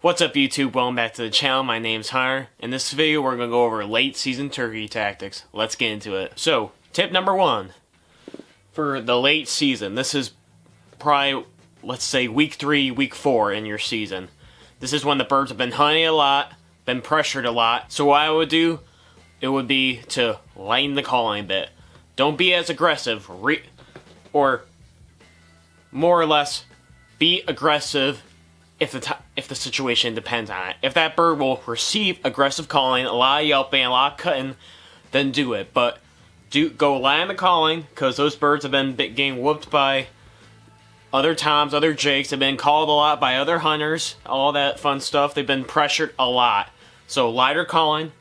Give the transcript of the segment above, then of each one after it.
What's up YouTube, welcome back to the channel. My name's Hunter. In this video we're going to go over late season turkey tactics. Let's get into it. So, tip number 1. For the late season, this is probably, let's say week 3, week 4 in your season. This is when the birds have been hunting a lot, been pressured a lot. So what I would do, it would be to lighten the calling a bit. Don't be as aggressive, or more or less, be aggressive if the situation depends on it. If that bird will receive aggressive calling, a lot of yelping, a lot of cutting, then do it. But go light on the calling, because those birds have been getting whooped by other toms, other jakes. They've been called a lot by other hunters, all that fun stuff. They've been pressured a lot. So lighter calling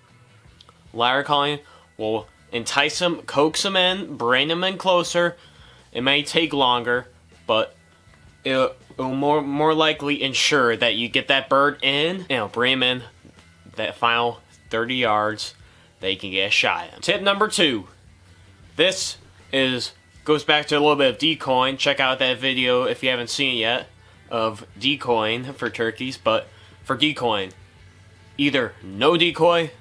will entice them, coax them in, bring them in closer. It may take longer, but it'll more likely ensure that you get that bird in, bring him in that final 30 yards that you can get a shot at him. Tip number 2. This goes back to a little bit of decoying. Check out that video if you haven't seen it yet of decoying for turkeys. But for decoying, either no decoy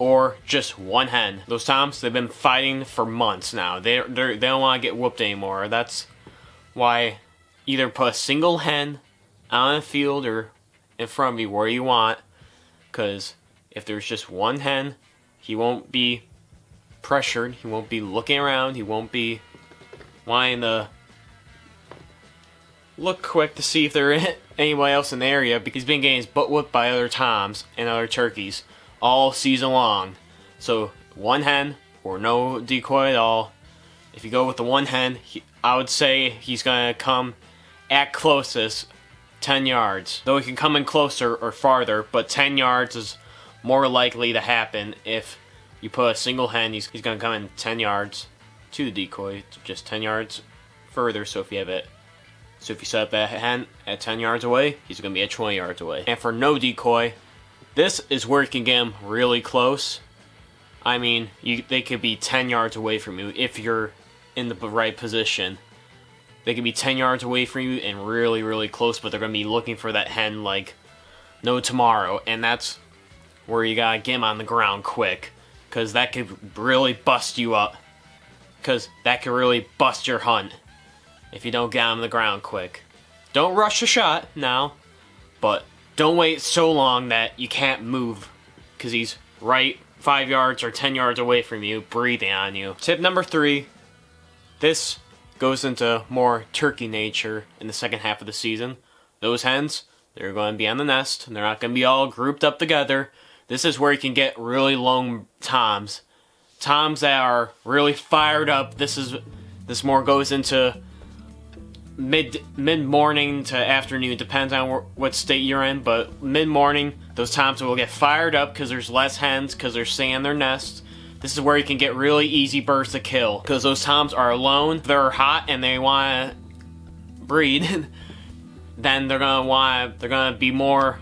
or just one hen. Those toms, they've been fighting for months now. They don't want to get whooped anymore. That's why either put a single hen out in the field or in front of you where you want, because if there's just one hen, he won't be pressured, he won't be looking around, he won't be wanting to look quick to see if there is anybody else in the area, because he's been getting his butt whooped by other toms and other turkeys all season long. So one hen or no decoy at all. If you go with the one hen, I would say he's going to come at closest 10 yards. Though he can come in closer or farther, but 10 yards is more likely to happen. If you put a single hen, he's going to come in 10 yards to the decoy, just 10 yards further. So if you set up that hen at 10 yards away, he's going to be at 20 yards away. And for no decoy, this is where you can get him really close. I mean, they could be 10 yards away from you if you're in the right position. They could be 10 yards away from you and really, really close, but they're going to be looking for that hen like no tomorrow. And that's where you got to get them on the ground quick, because that could really bust you up. Because that could really bust your hunt if you don't get on the ground quick. Don't rush the shot now, but don't wait so long that you can't move, because he's right 5 yards or 10 yards away from you, breathing on you. Tip number 3. This goes into more turkey nature in the second half of the season. Those hens, they're going to be on the nest, and they're not going to be all grouped up together. This is where you can get really lone toms. Toms that are really fired up. This more goes into mid-morning to afternoon, depends on what state you're in, but mid-morning, those toms will get fired up because there's less hens, because they're staying in their nests. This is where you can get really easy birds to kill, because those toms are alone, they're hot, and they want to breed. Then they're gonna be more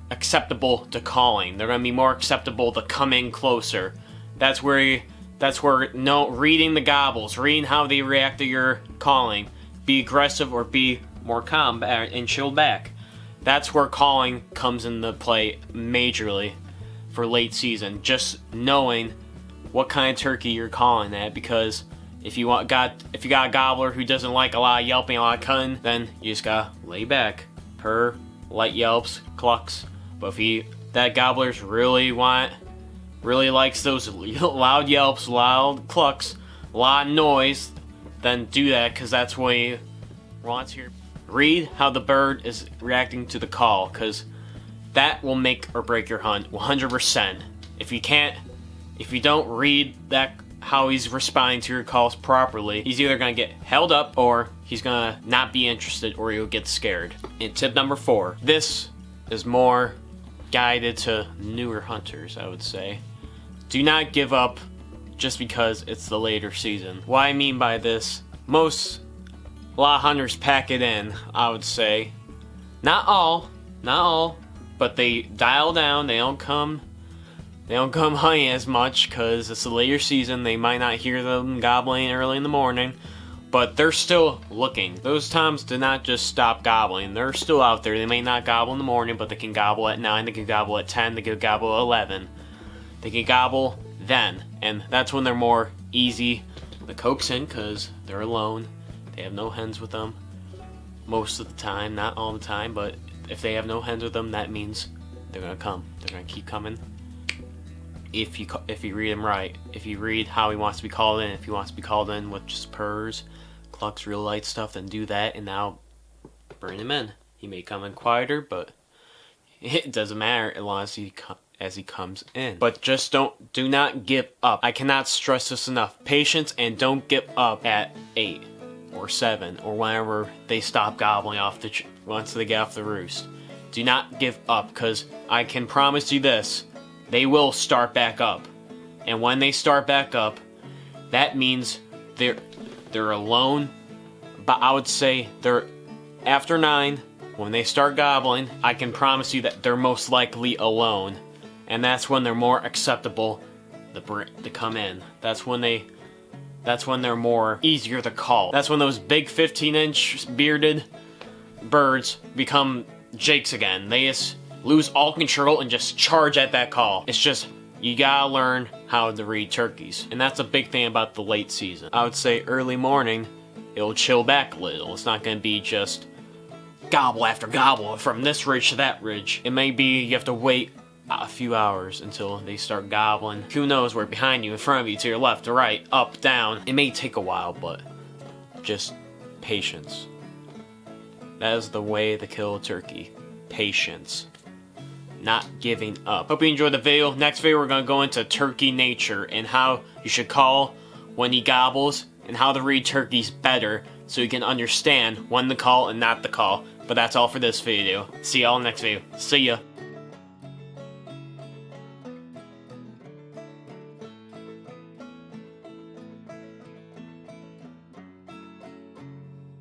acceptable to calling. They're gonna be more acceptable to come in closer. That's where reading the gobbles, reading how they react to your calling, be aggressive or be more calm and chilled back. That's where calling comes into play majorly for late season. Just knowing what kind of turkey you're calling at, because if you got a gobbler who doesn't like a lot of yelping, a lot of cutting, then you just gotta lay back, purr, light yelps, clucks. But if that gobbler's really likes those loud yelps, loud clucks, a lot of noise, then do that, because that's what he wants here. Read how the bird is reacting to the call, because that will make or break your hunt 100%. If you don't read how he's responding to your calls properly, he's either going to get held up, or he's going to not be interested, or he'll get scared. And tip number 4. This is more guided to newer hunters, I would say. Do not give up just because it's the later season. What I mean by this, a lot of hunters pack it in, I would say. Not all, but they dial down. They don't come hunting as much because it's the later season. They might not hear them gobbling early in the morning, but they're still looking. Those toms did not just stop gobbling. They're still out there. They may not gobble in the morning, but they can gobble at 9, they can gobble at 10, they can gobble at 11. They can gobble then, and that's when they're more easy to coax in because they're alone. They have no hens with them most of the time, not all the time, but if they have no hens with them, that means they're gonna come. They're gonna keep coming. If you read him right, if you read how he wants to be called in, if he wants to be called in with just purrs, clucks, real light stuff, then do that, and now bring him in. He may come in quieter, but it doesn't matter as long as he comes in. But just do not give up. I cannot stress this enough. Patience, and don't give up at 8 or 7 or whenever they stop gobbling once they get off the roost. Do not give up, because I can promise you this. They will start back up. And when they start back up, that means they're alone. But I would say they're after 9, when they start gobbling, I can promise you that they're most likely alone. And that's when they're more acceptable to come in. That's when they're more easier to call. That's when those big 15-inch bearded birds become jakes again. They just lose all control and just charge at that call. It's just, you gotta learn how to read turkeys. And that's a big thing about the late season. I would say early morning, it'll chill back a little. It's not gonna be just gobble after gobble from this ridge to that ridge. It may be you have to wait a few hours until they start gobbling. Who knows where behind you, in front of you, to your left, to right, up, down. It may take a while, but just patience. That is the way to kill a turkey. Patience. Not giving up. Hope you enjoyed the video. Next video we're going to go into turkey nature and how you should call when he gobbles and how to read turkeys better so you can understand when to call and not to call. But that's all for this video. See y'all next video. See ya.